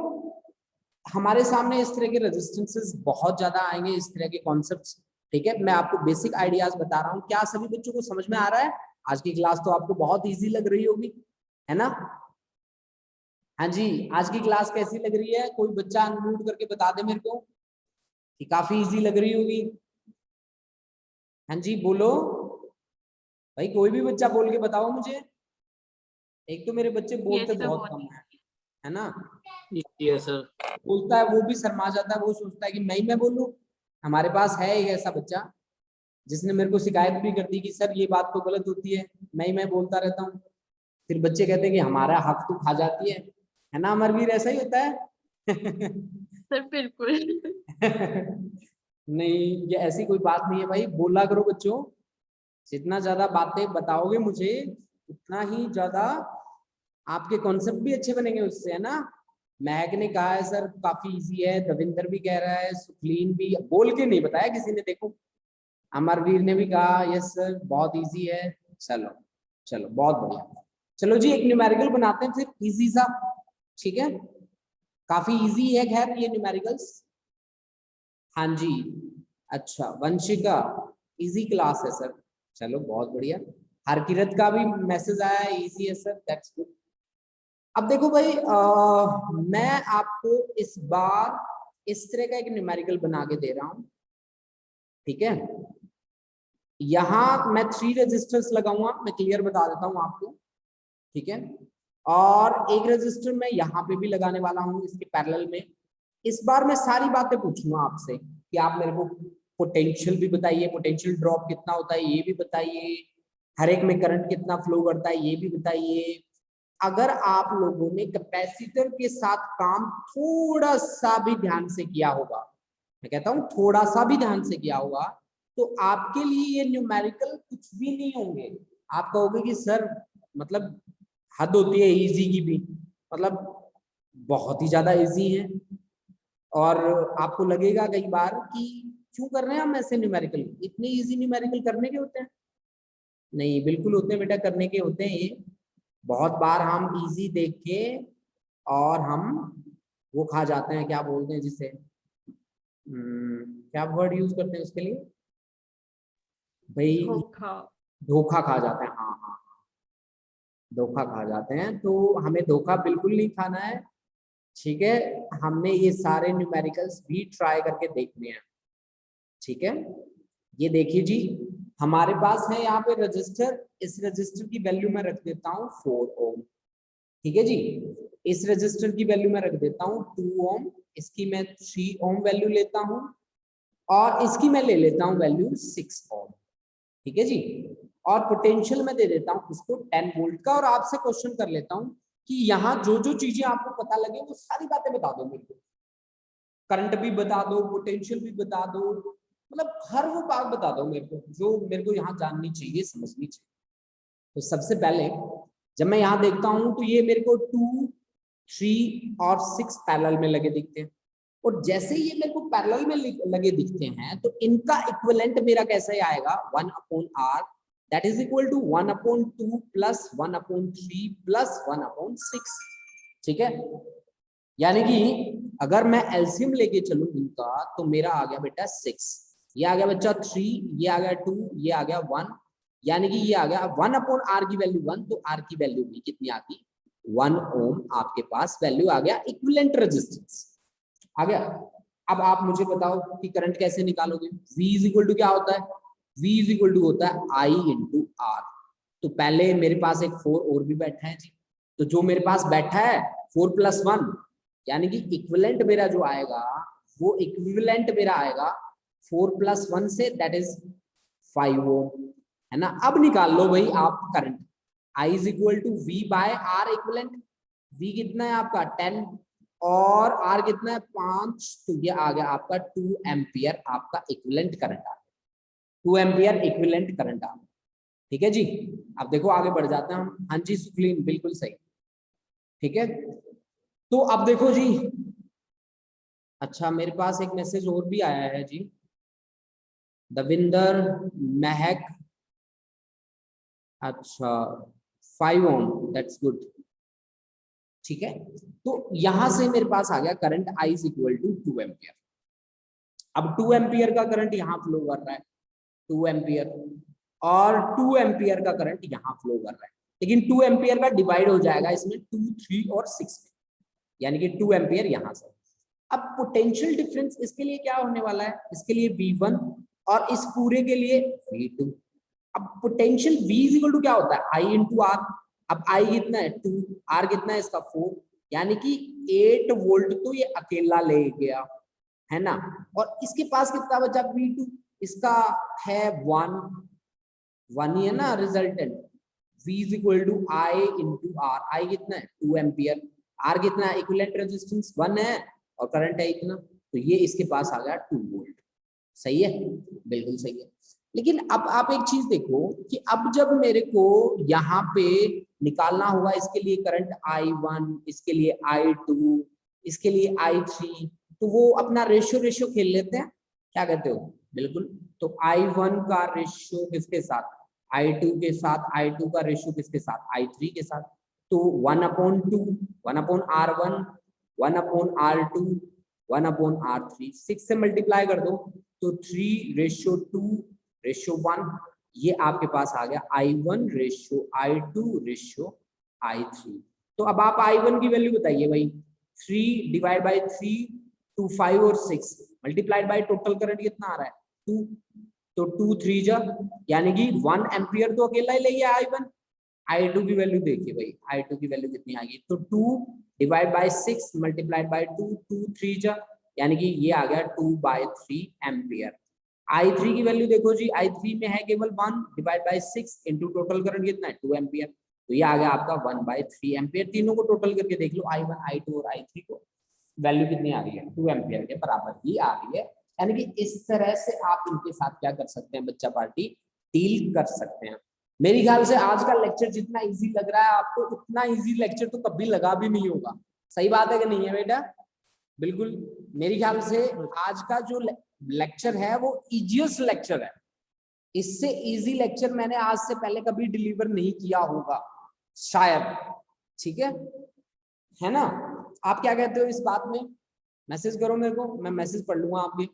हमारे सामने इस तरह के रेजिस्टेंसेस बहुत ज्यादा आएंगे, इस तरह के कॉन्सेप्ट्स, ठीक है। मैं आपको बेसिक आइडियाज बता रहा हूँ, क्या सभी बच्चों को समझ में आ रहा है? आज की क्लास तो आपको बहुत इजी लग रही होगी, है ना? हाँ जी, आज की क्लास कैसी लग रही है? कोई बच्चा अनम्यूट करके बता दे मेरे को कि काफी इजी लग रही होगी। हाँ जी बोलो भाई, कोई भी बच्चा बोल के बताओ मुझे। एक तो मेरे बच्चे बोलते बहुत कम है ना? Yes sir. बोलता है वो भी शर्मा जाता है, वो सोचता है कि मैं बोलूं। हमारे पास है एक ऐसा बच्चा जिसने मेरे को शिकायत भी कर दी कि सर ये बात तो गलत होती है, मैं बोलता रहता हूँ। फिर बच्चे कहते हैं कि हमारा हक तो खा जाती है ना अमरवीर, ऐसा ही होता है। सर बिल्कुल। नहीं, ये ऐसी कोई बात नहीं है भाई, बोला करो बच्चों, जितना ज्यादा बातें बताओगे मुझे उतना ही ज्यादा आपके कॉन्सेप्ट भी अच्छे बनेंगे उससे, है ना? महक ने कहा है सर काफी इजी है, दविंदर भी कह रहा है, सुखलीन भी, बोल के नहीं बताया किसी ने, देखो अमरवीर ने भी कहा यस सर बहुत इजी है। चलो चलो बहुत बढ़िया, चलो जी एक न्यूमेरिकल बनाते हैं फिर इजी सा, ठीक है? काफी इजी है खैर ये न्यूमेरिकल्स। हाँ जी, अच्छा वंशिका, इजी क्लास है सर, चलो बहुत बढ़िया। हरकिरत का भी मैसेज आया इजी है सर, दैट्स गुड। अब देखो भाई मैं आपको इस बार इस तरह का एक न्यूमेरिकल बना के दे रहा हूं, ठीक है? यहाँ मैं 3 रेजिस्टर्स लगाऊंगा, मैं क्लियर बता देता हूँ आपको, ठीक है? और एक रेजिस्टर मैं यहाँ पे भी लगाने वाला हूँ इसके पैरेलल में। इस बार मैं सारी बातें पूछूंगा आपसे कि आप मेरे को पोटेंशियल भी बताइए, पोटेंशियल ड्रॉप कितना होता है ये भी बताइए, हर एक में करंट कितना फ्लो करता है ये भी बताइए। अगर आप लोगों ने कैपेसिटर के साथ काम थोड़ा सा भी ध्यान से किया होगा, मैं कहता हूं थोड़ा सा भी ध्यान से किया होगा, तो आपके लिए ये न्यूमेरिकल कुछ भी नहीं होंगे। आप कहोगे कि सर मतलब हद होती है इजी की भी, मतलब बहुत ही ज्यादा इजी है, और आपको लगेगा कई बार कि क्यों कर रहे हैं हम ऐसे न्यूमेरिकल, इतने इजी न्यूमेरिकल करने के होते हैं? नहीं बिल्कुल होते हैं बेटा, करने के होते हैं ये। बहुत बार हम इजी देख के और हम वो खा जाते हैं, क्या बोलते हैं जिसे, क्या वर्ड यूज करते हैं उसके लिए भाई, धोखा। धोखा खा जाते हैं, हाँ हाँ हाँ, धोखा खा जाते हैं। तो हमें धोखा बिल्कुल नहीं खाना है, ठीक है? हमने ये सारे न्यूमेरिकल्स भी ट्राई करके देखने हैं, ठीक है? ये देखिए जी, हमारे पास है यहाँ पे रजिस्टर, इस रजिस्टर की वैल्यू मैं रख देता हूँ 4 ओम, ठीक है जी? इस रजिस्टर की वैल्यू मैं रख देता हूँ 2 ओम, इसकी मैं 3 ओम वैल्यू लेता हूँ, और इसकी मैं ले लेता हूँ वैल्यू 6 ओम, ठीक है जी? और पोटेंशियल में दे देता हूँ उसको 10 वोल्ट का, और आपसे क्वेश्चन कर लेता हूँ कि यहाँ जो जो चीजें आपको पता लगे वो सारी बातें बता दो मेरे को, करंट भी बता दो, पोटेंशियल भी बता दो, मतलब हर वो बात बता दो मेरे को जो मेरे को यहाँ जाननी चाहिए, समझनी चाहिए। तो सबसे पहले जब मैं यहाँ देखता हूँ तो ये मेरे को 2, 3 और 6 पैरेलल में लगे दिखते हैं, और जैसे ये मेरे को पैरेलल में लगे दिखते हैं तो इनका इक्विवेलेंट मेरा कैसे आएगा, 1/r, that is equal to 1/2 plus 1/3 plus 1/6, ठीक है? यानी कि अगर मैं एलसीएम लेके चलूं इनका तो मेरा आ गया बेटा 6, ये आ गया बच्चा 3, ये आ गया 2, ये आ गया 1, यानी कि ये आ गया 1/r की वैल्यू 1, तो r की वैल्यू भी कितनी आ गई, 1 ओम आपके पास वैल्यू आ गया, इक्विवेलेंट रेजिस्टेंस आ गया। अब आप मुझे बताओ कि करंट कैसे निकालोगे? V इज इक्वल टू क्या होता है? V इज इक्वल टू होता है I इंटू R। तो पहले मेरे पास एक 4 और भी बैठा है जी, तो जो मेरे पास बैठा है 4 + 1, यानी कि इक्विवेलेंट मेरा जो आएगा वो इक्विवेलेंट मेरा आएगा 4 + 1 से, दैट इज 5 ओम, है ना? अब निकाल लो भाई आप current, I is equal to V by R equivalent, V कितना है आपका 10 और R कितना है 5, तो ये आ गया आपका 2 एम्पियर आपका इक्विवेलेंट करंट आ गया, 2 एम्पियर इक्विवेलेंट करंट आ गया। ठीक है जी, अब देखो आगे बढ़ जाते हैं हम। हाँ जी सुखलीन बिल्कुल सही, ठीक है। तो अब देखो जी, अच्छा मेरे पास एक मैसेज और भी आया है जी, दविंदर महक, अच्छा 5 ओम, दैट्स गुड, ठीक है। तो यहां से मेरे पास आ गया current I is equal to 2 ampere. अब 2 एम्पियर का करंट यहाँ फ्लो कर रहा है, 2 एम्पियर, और 2 एम्पियर का करंट यहाँ फ्लो कर रहा है, लेकिन 2 एम्पियर का डिवाइड हो जाएगा इसमें 2, 3 और 6 में, यानी कि 2 एम्पियर यहाँ से। अब पोटेंशियल डिफरेंस इसके लिए क्या होने वाला है, इसके लिए V1 और इस पूरे के लिए V2। अब potential V is equal to क्या होता है I इंटू आर। अब I कितना है 2, R कितना है इसका 4, यानी कि 8 वोल्ट तो ये अकेला ले गया है ना। और इसके पास कितना बचा V2, इसका है 1 ही है ना resultant. V is equal to I into R, I कितना है 2 एम्पियर, R कितना है इक्विवेलेंट रेजिस्टेंस 1 है और करंट है इतना, तो ये इसके पास आ गया 2 वोल्ट। सही है, बिल्कुल सही है। लेकिन अब आप एक चीज देखो कि अब जब मेरे को यहाँ पे निकालना होगा इसके लिए करंट I1, इसके लिए I2, इसके लिए I3, तो वो अपना रेशियो खेल लेते हैं, क्या कहते हो? बिल्कुल। तो I1 का रेशियो किसके साथ, I2 के साथ, I2 का रेशियो किसके साथ, I3 के साथ। तो 1/2, 1/R1, 1/R2, 1/R3, 6 से मल्टीप्लाई कर दो तो 3:2:1, ये आपके पास आ गया I1:I2:I3। तो अब आप I1 की वैल्यू बताइए भाई, 3 डिवाइड बाई 3, 2, 5 और 6 मल्टीप्लाइड बाई टोटल करंट कितना आ रहा है 2, तो 2, 3 जा, यानी कि 1 एम्पियर तो अकेला ही ले गया I1। I2 की वैल्यू देखिए भाई, I2 की वैल्यू कितनी आ गई, तो 2 डिवाइड बाई 6 मल्टीप्लाइड बाई 2, 2, 3 जा, यानी कि ये आ गया 2/3 एम्पियर। I3 की वैल्यू देखो जी, I3 में है केवल 1 divide by 6 into total current कितना है 2 एम्पियर, तो ये आ गया आपका 1/3 एम्पियर। तीनों को टोटल करके देख लो, I1, I2 और I3 को, वैल्यू कितनी आ रही है 2 एम्पियर के बराबर ही आ रही है। यानी कि इस तरह से आप इनके साथ क्या कर सकते हैं बच्चा पार्टी, डील कर सकते हैं। मेरे ख्याल से आज का लेक्चर जितना इजी लग रहा है आपको, उतना इजी लेक्चर तो कभी लगा भी नहीं होगा। सही बात है कि नहीं है बेटा? बिल्कुल। मेरे ख्याल से आज का जो लेक्चर है वो इजीएस्ट लेक्चर है, इससे इजी लेक्चर मैंने आज से पहले कभी डिलीवर नहीं किया होगा शायद, ठीक है ना? आप क्या कहते हो इस बात में? मैसेज करो मेरे को, मैं मैसेज पढ़ लूंगा आपके।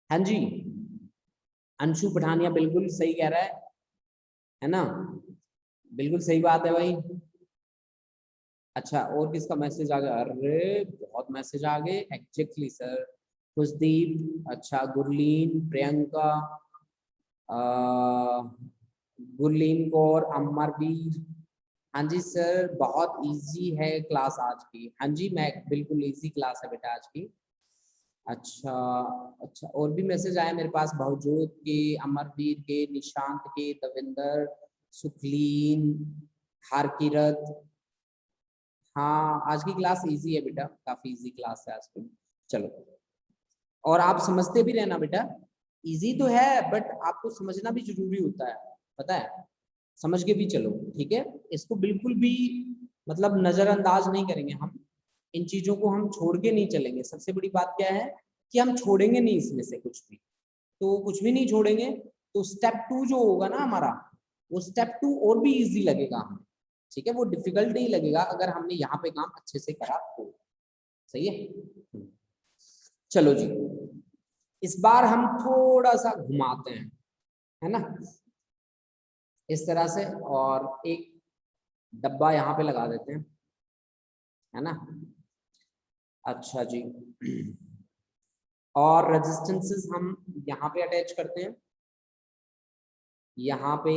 हाँ जी, अंशु पठानिया बिल्कुल सही कह रहा है ना, बिल्कुल सही बात है भाई। अच्छा और किसका मैसेज आ गया? अरे बहुत मैसेज आ गए, एग्जैक्टली सर। खुशदीप, अच्छा गुरलीन, प्रियंका, गुरलीन कौर, अमरवीर, हाँ जी सर बहुत इजी है क्लास आज की। हाँ जी मैं बिल्कुल इजी क्लास है बेटा आज की। अच्छा अच्छा, और भी मैसेज आया मेरे पास, भवजोत के, अमरवीर के, निशांत के, दविंदर, सुखलीन, हारकिरत। हाँ आज की क्लास इजी है बेटा, काफी इजी क्लास है आज की। चलो, और आप समझते भी रहना बेटा, इजी तो है बट आपको समझना भी जरूरी होता है, पता है, समझ के भी चलो, ठीक है। इसको बिल्कुल भी मतलब नजरअंदाज नहीं करेंगे हम, इन चीजों को हम छोड़ के नहीं चलेंगे। सबसे बड़ी बात क्या है कि हम छोड़ेंगे नहीं इसमें से कुछ भी, तो कुछ भी नहीं छोड़ेंगे, तो स्टेप 2 जो होगा ना हमारा, वो स्टेप 2 और भी इजी लगेगा हमें, ठीक है। वो डिफिकल्ट नहीं लगेगा अगर हमने यहाँ पे काम अच्छे से करा तो, सही है। चलो जी, इस बार हम थोड़ा सा घुमाते हैं, है ना, इस तरह से, और एक डब्बा यहाँ पे लगा देते हैं, है ना। अच्छा जी, और रेजिस्टेंसेस हम यहाँ पे अटैच करते हैं, यहाँ पे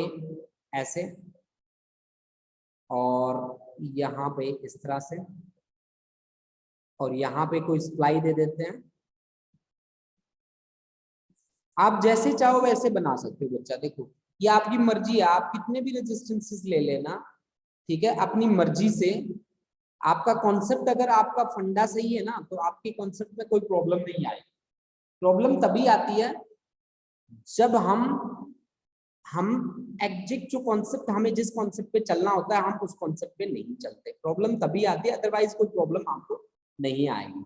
ऐसे, और यहाँ पे इस तरह से, और यहाँ पे कोई सप्लाई दे देते हैं। आप जैसे चाहो वैसे बना सकते हो बच्चा, देखो ये आपकी मर्जी है, आप कितने भी रेजिस्टेंसेस ले लेना, ठीक है, अपनी मर्जी से आपका कॉन्सेप्ट अगर आपका फंडा सही है ना तो आपके कॉन्सेप्ट में कोई प्रॉब्लम नहीं आएगी। प्रॉब्लम तभी आती है जब हम एग्जैक्ट जो कॉन्सेप्ट, हमें जिस कॉन्सेप्ट पे चलना होता है हम उस कॉन्सेप्ट पे नहीं चलते, प्रॉब्लम तभी आती है, अदरवाइज कोई प्रॉब्लम आपको नहीं आएगी।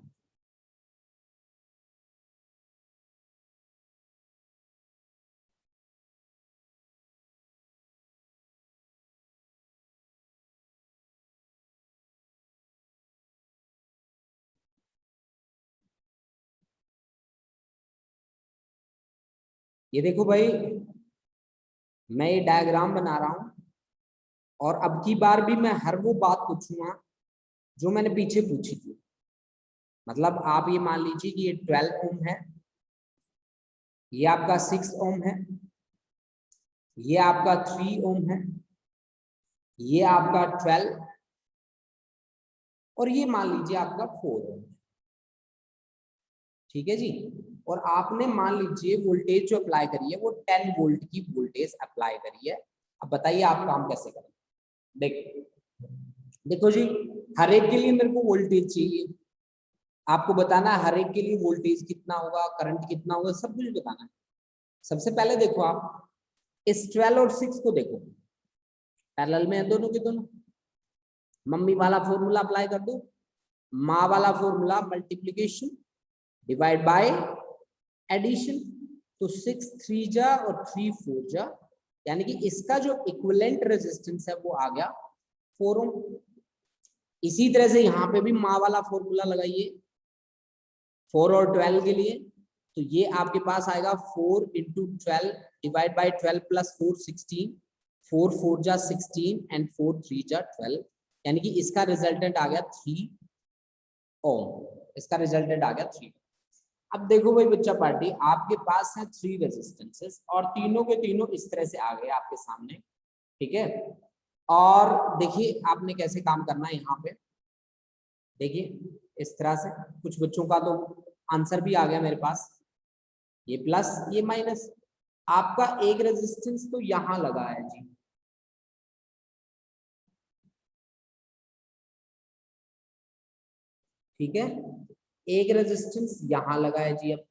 ये देखो भाई, मैं ये डायग्राम बना रहा हूं और अब की बार भी मैं हर वो बात पूछूंगा जो मैंने पीछे पूछी थी। मतलब आप ये मान लीजिए कि ये 12 ओम है, ये आपका 6 ओम है, ये आपका 3 ओम है, ये आपका 12 और ये मान लीजिए आपका 4 ओम। ठीक है जी। और आपने मान लीजिए वोल्टेज जो अप्लाई करी है वो 10 वोल्ट की वोल्टेज अप्लाई करी है। अब बताइए आप काम कैसे करें। देखो जी, हर एक के लिए मेरे को वोल्टेज चाहिए, आपको बताना है हर एक के लिए वोल्टेज कितना होगा, करंट कितना होगा, सब कुछ बताना है। सबसे पहले देखो आप इस 12 और 6 को देखो, पैरेलल में है दोनों के दोनों। मम्मी वाला फॉर्मूला अप्लाई कर दो, माँ वाला formula multiplication divide by addition. तो 6 3 जा और 3 4 जा, यानी कि इसका जो इक्विवेलेंट रेजिस्टेंस है वो आ गया 4 ओम। इसी तरह से यहाँ पे भी माँ वाला फॉर्मूला लगाइए 4 और 12 के लिए, तो ये आपके पास आएगा 4 इंटू 12 डिवाइड बाई 12 प्लस 4 16, 4 4 जा 16 एंड 4 3 जा 12, यानी कि इसका रिजल्टेंट आ गया 3 ओम। इसका रिजल्टेंट आ गया 3। अब देखो भाई बच्चा पार्टी, आपके पास है 3 रेजिस्टेंसेस और तीनों के तीनों इस तरह से आ गए आपके सामने। ठीक है, और देखिए आपने कैसे काम करना है। यहाँ पे देखिए इस तरह से, कुछ बच्चों का तो आंसर भी आ गया मेरे पास, ये प्लस ये माइनस। आपका एक रेजिस्टेंस तो यहां लगा है जी, ठीक है, एक रेजिस्टेंस यहां लगा है जी अब,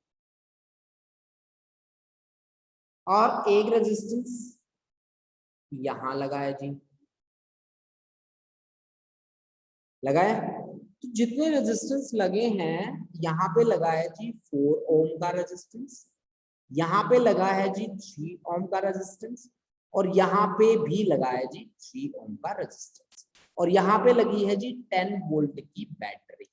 और एक रेजिस्टेंस यहां लगा है जी, लगा है। तो जितने रेजिस्टेंस लगे हैं, यहाँ पे लगा है जी 4 ओम का रेजिस्टेंस, यहाँ पे लगा है जी 3 ओम का रेजिस्टेंस, और यहाँ पे भी लगा है जी 3 ओम का रेजिस्टेंस, और यहाँ पे लगी है जी 10 वोल्ट की बैटरी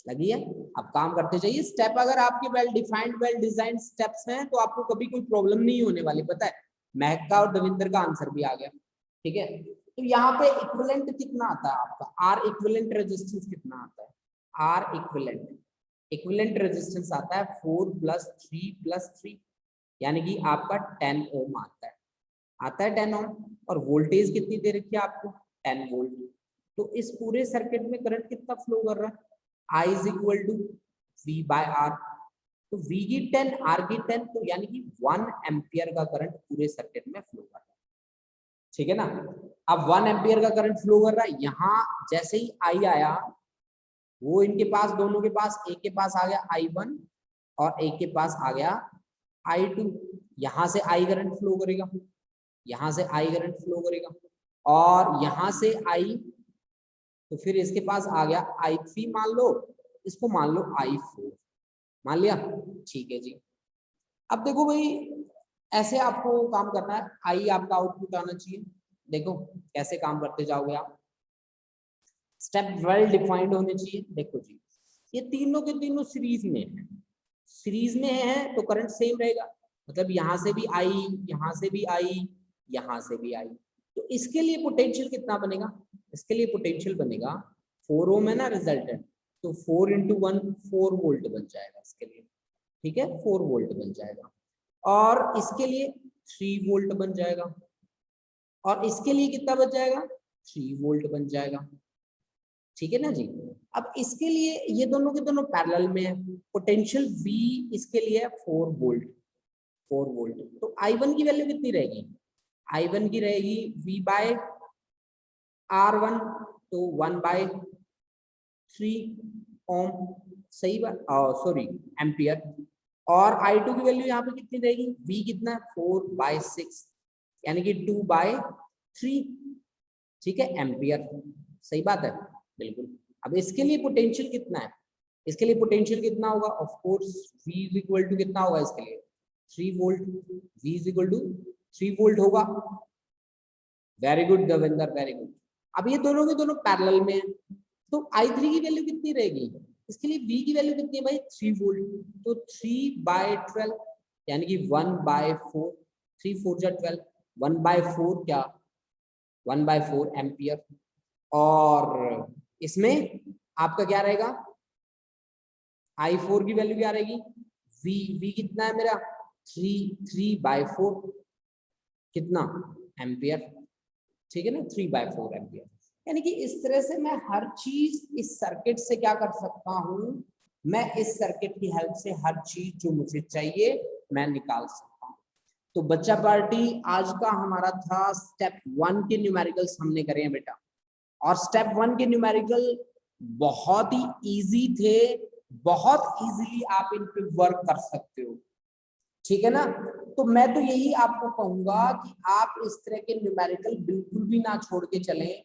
लगी है। अब काम करते जाइए स्टेप, अगर आपके well defined well design steps हैं तो आपको कभी कोई प्रॉब्लम नहीं होने वाली। पता है, महक का और दविंदर का आंसर भी आ गया। ठीक है, तो यहाँ पे इक्विवेलेंट कितना आता है आपका, आर इक्विवेलेंट रेजिस्टेंस कितना आता है, आर इक्विवेलेंट रेजिस्टेंस आता है 4 प्लस 3 प्लस 3, यानी कि आपका 10 ओम आता है 10 ओम। और वोल्टेज कितनी दे रखी है आपको, 10 वोल्ट। तो इस पूरे सर्किट में करंट कितना फ्लो कर रहा है, I is equal to V by R. तो V की 10 R की 10, तो यानी कि 1 एम्पियर का करंट पूरे सर्किट में फ्लो कर रहा है। ठीक है ना। अब 1 एम्पियर का करंट फ्लो कर रहा है, यहाँ जैसे ही I आया, वो इनके पास दोनों के पास, एक के पास आ गया I1 और एक के पास आ गया I2। यहाँ से I करंट फ्लो करेगा, यहाँ से I करंट फ्लो करेगा, और यहाँ से I, तो फिर इसके पास आ गया I3 मान लो, इसको मान लो I4 मान लिया। ठीक है जी। अब देखो भाई ऐसे आपको काम करना है, I आपका आउटपुट आना चाहिए। देखो कैसे काम करते जाओगे आप, स्टेप वेल डिफाइंड होने चाहिए। देखो जी, ये तीनों के तीनों सीरीज में है, सीरीज में है तो करंट सेम रहेगा, मतलब यहाँ से भी I, यहाँ से भी I, यहाँ से भी I। तो इसके लिए पोटेंशियल कितना बनेगा, इसके लिए पोटेंशियल बनेगा 4 ओम है ना रिजल्टेंट, तो 4 इंटू 1 4 वोल्ट बन जाएगा इसके लिए। ठीक है, 4 वोल्ट बन जाएगा, और इसके लिए 3 वोल्ट बन जाएगा, और इसके लिए कितना बन जाएगा, 3 वोल्ट बन जाएगा। ठीक है ना जी। अब इसके लिए ये दोनों के दोनों पैरेलल में है, पोटेंशियल V इसके लिए है 4 वोल्ट, 4 वोल्ट। तो I1 की वैल्यू कितनी रहेगी, I1 की रहेगी V बाय R1, तो 1 बाय 3 ओम, सही बात, सॉरी एम्पियर। और I2 की वैल्यू यहाँ पे कितनी रहेगी, V कितना है 4/6 यानी कि 2/3, ठीक है, एम्पियर, सही बात है, बिल्कुल। अब इसके लिए पोटेंशियल कितना है, इसके लिए पोटेंशियल कितना होगा, of course V is equal to कितना होगा इसके लिए 3 volt, V is equal to 3 volt होगा। Very good Devendra, very good. अब ये दोनों के दोनों पैरेलल में है, तो I3 की वैल्यू कितनी रहेगी, इसके लिए V की वैल्यू कितनी है भाई 3 वोल्ट, तो 3/12 यानी कि 1/4, 3 4 जा 12, 1/4 क्या 1/4 एम्पियर। और इसमें आपका क्या रहेगा, I4 की वैल्यू क्या रहेगी, V कितना है मेरा 3/4 कितना एम्पियर, ठीक है ना, 3/4 एम्पियर। यानी कि इस तरह से मैं हर चीज इस सर्किट से क्या कर सकता हूं, मैं इस सर्किट की हेल्प से हर चीज जो मुझे चाहिए मैं निकाल सकता हूं। तो बच्चा पार्टी आज का हमारा था स्टेप 1 के न्यूमेरिकल्स हमने करे हैं बेटा, और स्टेप 1 के न्यूमेरिकल बहुत ही इजी थे, बहुत इजीली आप इन पे वर्क कर सकते हो, ठीक है ना। तो मैं तो यही आपको कहूंगा कि आप इस तरह के न्यूमेरिकल बिल्कुल भी ना छोड़ के चलें।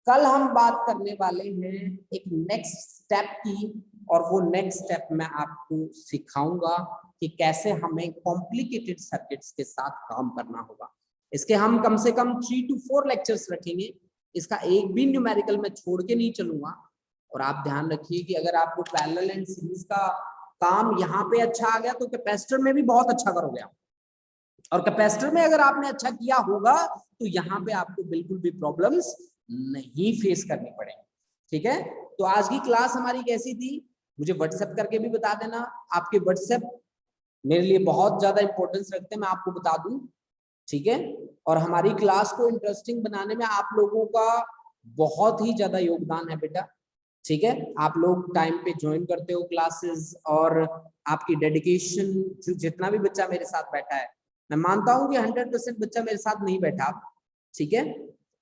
कल हम बात करने वाले हैं एक नेक्स्ट स्टेप की, और वो नेक्स्ट स्टेप मैं आपको सिखाऊंगा कि कैसे हमें कॉम्प्लिकेटेड सर्किट्स के साथ काम करना होगा। इसके हम कम से कम 3 to 4 लेक्चर्स रखेंगे, इसका एक भी न्यूमेरिकल मैं छोड़ के नहीं चलूंगा। और आप ध्यान रखिए कि अगर आपको पैरेलल एंड सीरीज का काम यहाँ पे अच्छा आ गया तो कैपेसिटर में भी बहुत अच्छा करोगे आप, और कैपेसिटर में अगर आपने अच्छा किया होगा तो यहाँ पे आपको बिल्कुल भी प्रॉब्लम्स नहीं फेस करनी पड़ेगी, ठीक है। तो आज की क्लास हमारी कैसी थी, मुझे व्हाट्सएप करके भी बता देना, आपके व्हाट्सएप मेरे लिए बहुत ज्यादा इंपॉर्टेंस रखते हैं, मैं आपको बता दूं, ठीक है। और हमारी क्लास को इंटरेस्टिंग बनाने में आप लोगों का बहुत ही ज्यादा योगदान है बेटा, ठीक है। आप लोग टाइम पे ज्वाइन करते हो क्लासेस, और आपकी डेडिकेशन, जो जितना भी बच्चा मेरे साथ बैठा है, मैं मानता हूं कि 100% बच्चा मेरे साथ नहीं बैठा, ठीक है,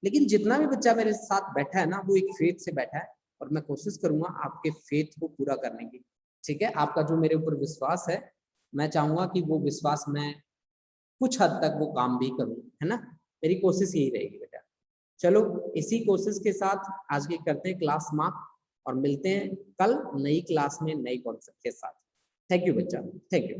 लेकिन जितना भी बच्चा मेरे साथ बैठा है ना, वो एक फेथ से बैठा है, और मैं कोशिश करूंगा आपके फेथ को पूरा करने की, ठीक है। आपका जो मेरे ऊपर विश्वास है, मैं चाहूंगा कि वो विश्वास मैं कुछ हद तक वो काम भी करूं, है ना, मेरी कोशिश यही रहेगी बेटा। चलो इसी कोशिश के साथ आज की करते हैं क्लास समाप्त, और मिलते हैं कल नई क्लास में नई कॉन्सेप्ट के साथ। थैंक यू बच्चा, थैंक यू।